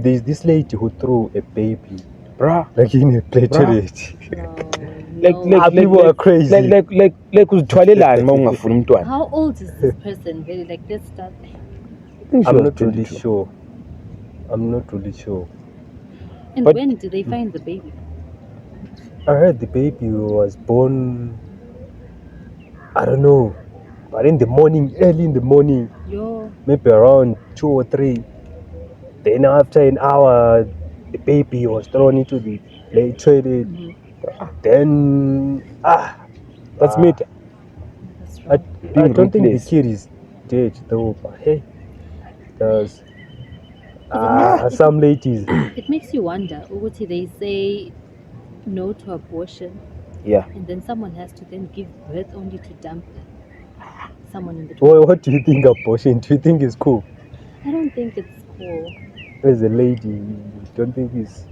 there's this lady who threw a baby, bruh. like in a plate. People are crazy. Like uzithwalelani uma ungafuni umntwana. How old is this person? Really, like, let's start there. I'm not really sure. I'm not really sure. And But- when did they find the baby? I heard the baby was born, I don't know, but in the morning, early in the morning, Yo, maybe around 2 or 3. Then after an hour, the baby was thrown into the plate, traded. Then, That's meta. that's I wrong. don't think the ruthless. kid is dead though, but hey, there's Because some ladies. it makes you wonder. Uguti, they say no to abortion, Yeah. and then someone has to then give birth only to dump someone in the What do you think abortion? Do you think it's cool? I don't think it's cool. As a lady, don't think it's.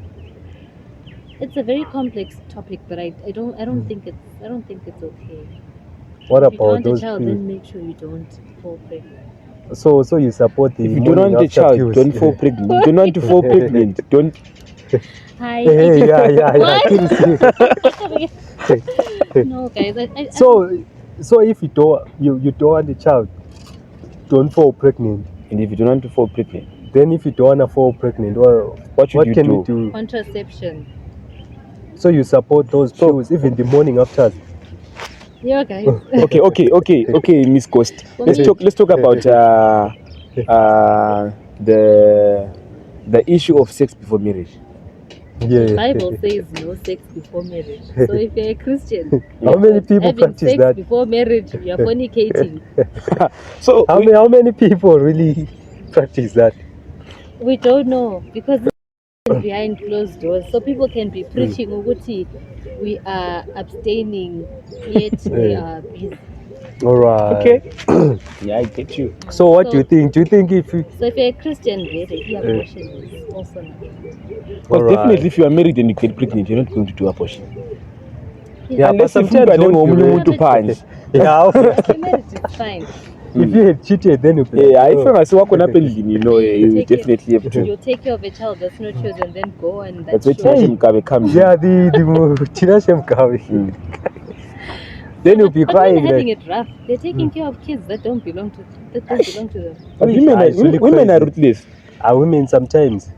It's a very complex topic, but I don't think it's okay. What If you don't about want a those child, people? then make sure you don't fall pregnant. So you support the If you don't morning want a after child, pills. don't fall pregnant. You don't want to fall pregnant. Don't. Hi. Hey, yeah. What? Seriously. No, guys. I So if you don't want a child, don't fall pregnant. And if you don't want to fall pregnant, Then if you don't want to fall pregnant, well, what should what you can do? we do? contraception. So you support those So- pills even the morning after. Yeah, guys. Okay, Miss Ghost. For Let's me- talk about the issue of sex before marriage. The Bible says no sex before marriage. So if you're a Christian, How many people having practice sex that? before marriage, you're fornicating. So How many people really practice that? We don't know because this is behind closed doors. So people can be preaching Uguti, we are abstaining, yet they are busy. All right. okay. Yeah, I get you. So what do you think? Do you think if you So if you're a Christian, the abortion is also not. But definitely, if you are married and you get pregnant, you're not going to do abortion. Yeah, but Unless if sometimes you don't are you going to punch. yeah, If you're married, it's fine. if you had cheated, then you Yeah, if I see what can happen, you know, you Take definitely have to. You'll take care of a child that's not yours and then go and That's that's where yours. Tinashe Mkabe comes in. Yeah, the Tinashe Mkabe. Then you'll be But men crying are having like, it rough. They're taking care of kids that don't belong to them. But it's really women are crazy. ruthless. Are women sometimes?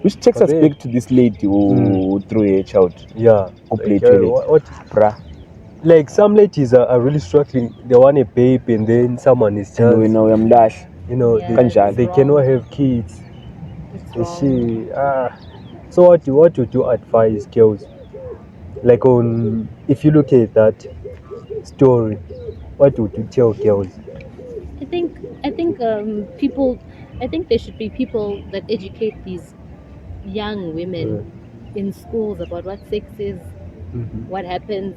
Which takes us Okay. back to this lady who threw a child. Yeah. Who played Like, toilet. what? Bruh. Like some ladies are really struggling. They want a baby and then someone is just, And we know I'm dash. Yeah, they, it's they wrong. cannot have kids. It's You wrong. see, so what would you advise girls? Like if you look at that story, what would you tell girls? I think people. I think there should be people that educate these young women in schools about what sex is, what happens.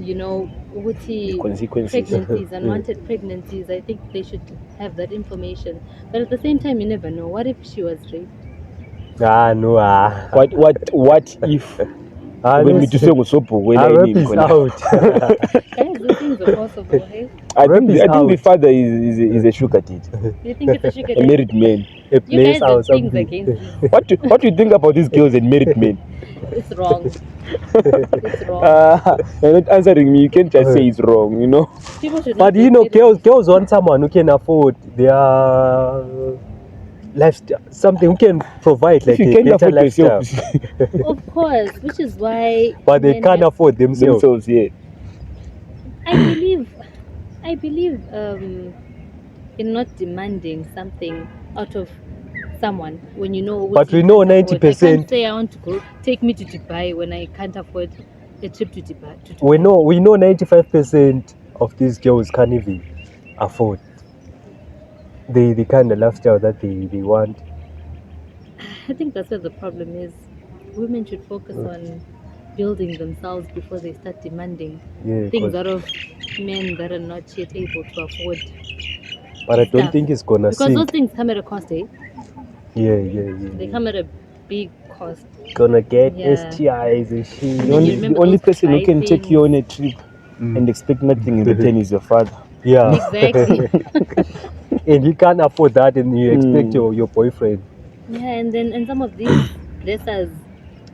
You know, The consequences. pregnancies, unwanted pregnancies. I think they should have that information. But at the same time, you never know. What if she was raped? No. What if when we do so Rape is out. Guys, these things are possible, hey? I Rape think is the out. father is a sugar daddy, You think it's a sugar a married man. A You place guys out have things something. against you. What do you think about these girls and married men? It's wrong. It's wrong. You're not answering me. You can't just say it's wrong, you know. People should But not you know, get married. girls want someone who can afford their lifestyle, something who can provide like If you a can't better afford lifestyle. yourself Of course, which is why. But they men can't have- afford themselves. themselves, yeah. I believe in not demanding something out of someone when you know. But what we you know can't afford. I 90%. can't say I want to go take me to Dubai when I can't afford a trip to Dubai. We know 95% of these girls can't even afford the kind of lifestyle that they want. I think that's where the problem is. Women should focus on building themselves before they start demanding Yeah, things 'cause- out of men that are not yet able to afford. but I don't stuff. think it's gonna Because those sink. things come at a cost, eh? Yeah. They come at a big cost. Gonna get Yeah. STIs and shit. And The then only, you remember the only those person who dry can take you things. on a trip Mm. and expect nothing in return is your father. Yeah. Exactly. And you can't afford that and you expect Mm. your boyfriend Yeah, and some of these blessers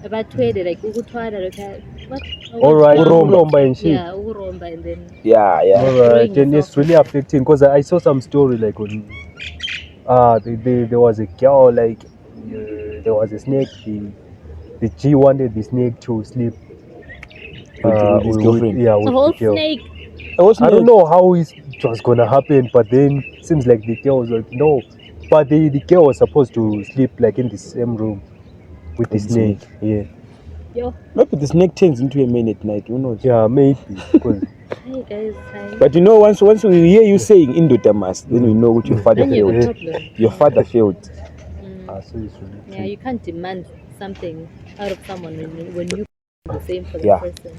about twede like ukutwala like what? All right, Uromba. uromba and shit. Yeah, uromba and then Yeah. All throwing right, and yourself it's really inside. affecting because I saw some story like on there was a girl like there was a snake. The G wanted the snake to sleep. With his girlfriend. Yeah, The with whole the girl. snake. I don't know how it was gonna happen, but then seems like the girl was like no, but the girl was supposed to sleep like in the same room with the With the snake. Yeah, Yo, Maybe the snake turns into a man at night. Who knows? yeah, maybe because hey guys, hi. But you know, once we hear you saying Indodamas, then we know what your father Then you have a failed. problem. Your father failed. so it's really Yeah, you can't demand something out of someone when you do the same for the Yeah. person.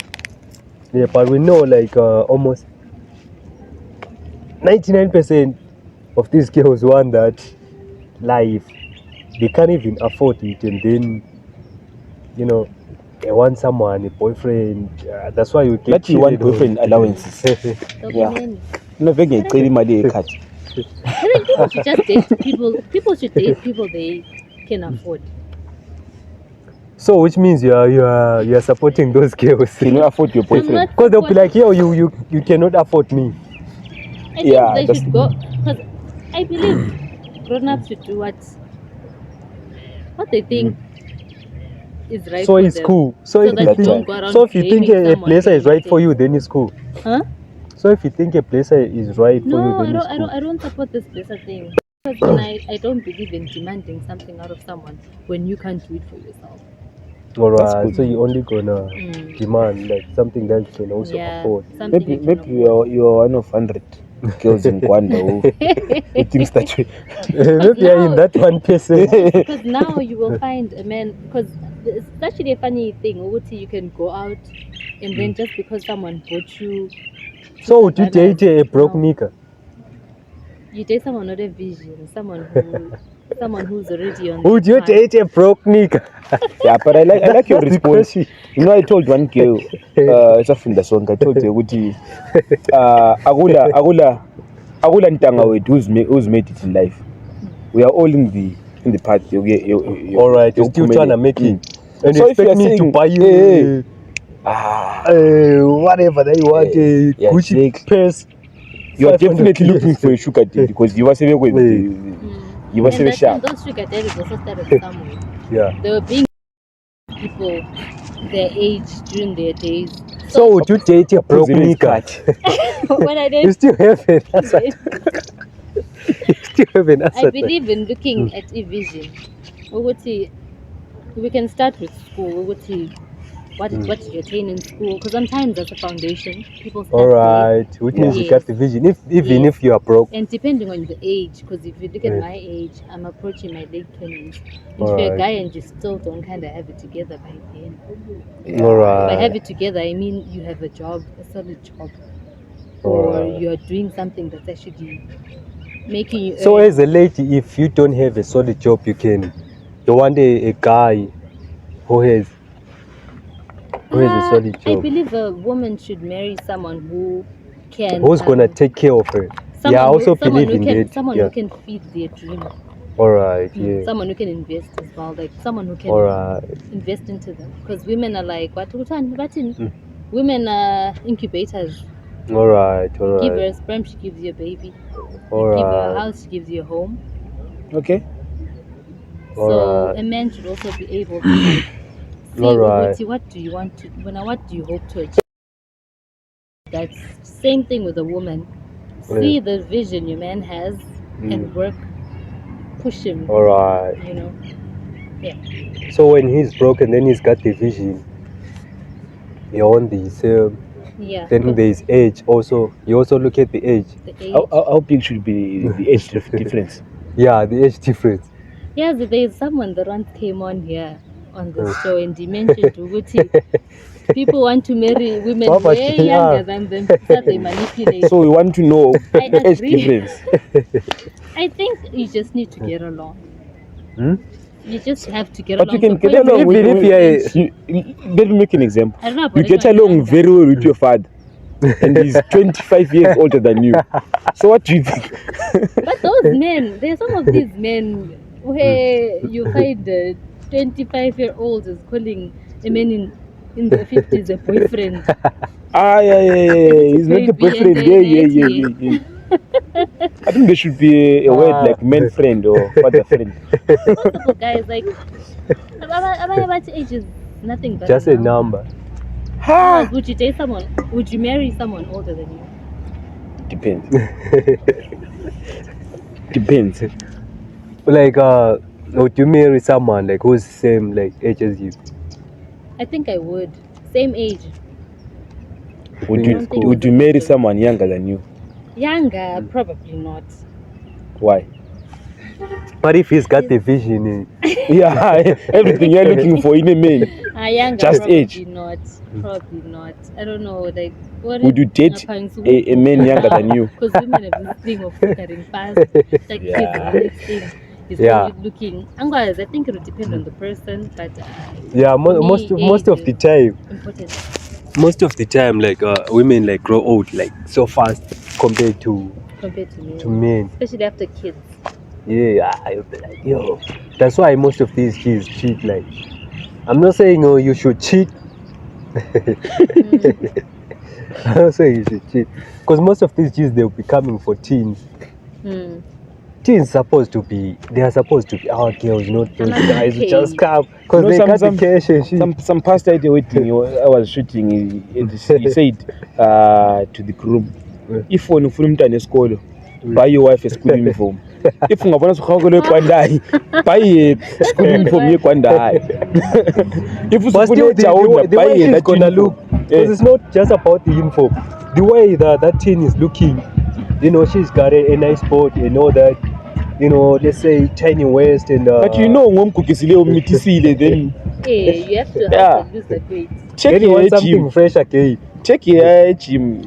yeah, but we know like almost 99% of these girls want that life. They can't even afford it, and then you know they want someone, a boyfriend. That's why you get That you want cheated on. boyfriend allowances. Yeah. Document. No, begging clearly my day cut. I think people should just date people. People should date people they can afford. So which means you are supporting those girls. Can you afford your I'm boyfriend? not Because they'll be like, supporting- yo, you cannot afford me. I think Yeah, they that's- should go because I believe grown-ups should do what they think is right. So for it's them. cool. So if that you you think, don't go around so if you think blaming a someone placer for is right for mistakes. you, then it's cool. Huh? So if you think a placer is right for you, No, then it's cool. I don't support this blesser thing. Because when I don't believe in demanding something out of someone when you can't do it for yourself. That's Alright, good. so you're only gonna demand like something that you can also Yeah, afford. something you Maybe can afford. you're one of 100 girls in Gwanda who thinks that you. Maybe you're in that 1%. Because now you will find a man, because it's actually a funny thing. Uguti, you can go out and then just because someone bought you. So would you Savanas, date a broke no. nigga? You date someone with a vision, someone who's already on. Would their you path. date a broke nigga? Yeah, but I like your That's the response. question. You know, I told one girl, it's a friend song. I told her, "Uti, agula ntanga wethu who's made it in life. We are all in the path. All right, you're still trying to make it, and So you if you expect are me to saying, buy you hey, whatever that you want, a yeah, Gucci Jake, purse. you are 500 definitely looking years. for a sugar daddy because you are saving with you were And saving that sharp. those sugar daddies also started somewhere. Yeah. They were being people their age during their days. So would you date a broke Who's in his nigga? cut? when I You did, still have an answer. You still have an answer. I believe in looking at a vision. We can start with school. What did you attain in school? Because sometimes that's a foundation. People start All there. right, which means you Yes. got the vision. Even Yes. if you are broke. And depending on the age, because if you look at Yeah. my age, I'm approaching my late 20s. And if All you're a right. guy and you still don't kind of have it together by then, All by have right. it together, I mean you have a job, a solid job, All or right. you're doing something that's actually making you So earn. as a lady, if you don't have a solid job, you want a guy who has a solid I job. believe a woman should marry someone who can. Who's gonna take care of her? Someone Yeah, I also someone believe who in can, that. someone Yeah. who can feed their dream. All right. Yeah. Someone who can invest as well, like someone who can All right. invest into them. Because women are like women are incubators. All right. All Give her right. a sperm, she gives you a baby. All You give her a right. house, she gives you a home. Okay. All So right. a man should also be able to like see All right. what do you want to what do you hope to achieve? That's same thing with a woman. See the vision your man has and work, push him. All right. You know. Yeah. So when he's broken, then he's got the vision. You're on the same. Yeah. Then there is age also. You also look at the age. The age. How big should be the age difference? Yeah, the age difference. Yes, there's someone that once came on here on the show and he mentioned Uguti. People want to marry women How much- way younger than them so they manipulate. So we want to know I the age agree. difference. I think you just need to get along. You just have to get But you along. can get along with Even if let me make an example. I don't know You about get anyone along younger. very well with your father, and he's 25 years older than you. So what do you think? But those men, there's some of these men, where you find a 25-year-old is calling a man in the 50s a boyfriend. Yeah. He's not a Baby, boyfriend. and Yeah. I think there should be a word like man friend or father friend. Most of the guys like about age is nothing but Just a number. Because would you date someone? Would you marry someone older than you? Depends. Depends. Like, would you marry someone like who's same like age as you? I think I would. Same age. Would you marry someone younger than you? Younger, probably not. Why? But if he's got the vision, Yeah, everything you're looking for in a man. Younger, Just probably age. not. Probably not. I don't know. Like, what Would you date a man younger than you? Because women have this thing of flickering fast. Like Yeah. kids, this thing is always looking. Otherwise, I think it would depend on the person, but yeah, most of the time. Important. Most of the time, like women like grow old like so fast compared to men. Especially after kids. Yeah, I'll be like, yo. That's why most of these kids cheat. Like, I'm not saying you should cheat. I'm not saying you should cheat, because most of these kids they'll be coming for teens. Teens they are supposed to be our girls, not those guys who just come because they got the cash and shit. Some pastor at the wedding I was shooting, he said to the groom, if you want to school, buy your wife a school uniform. If you want to go buy a school uniform, you can die. If you but still, the way she's gonna look, because it's not just about the uniform. The way that teen is looking, she's got a nice body and all that. Let's say tiny waist and. But then. Hey, you have to lose the weight. Check something fresh again. Check your gym.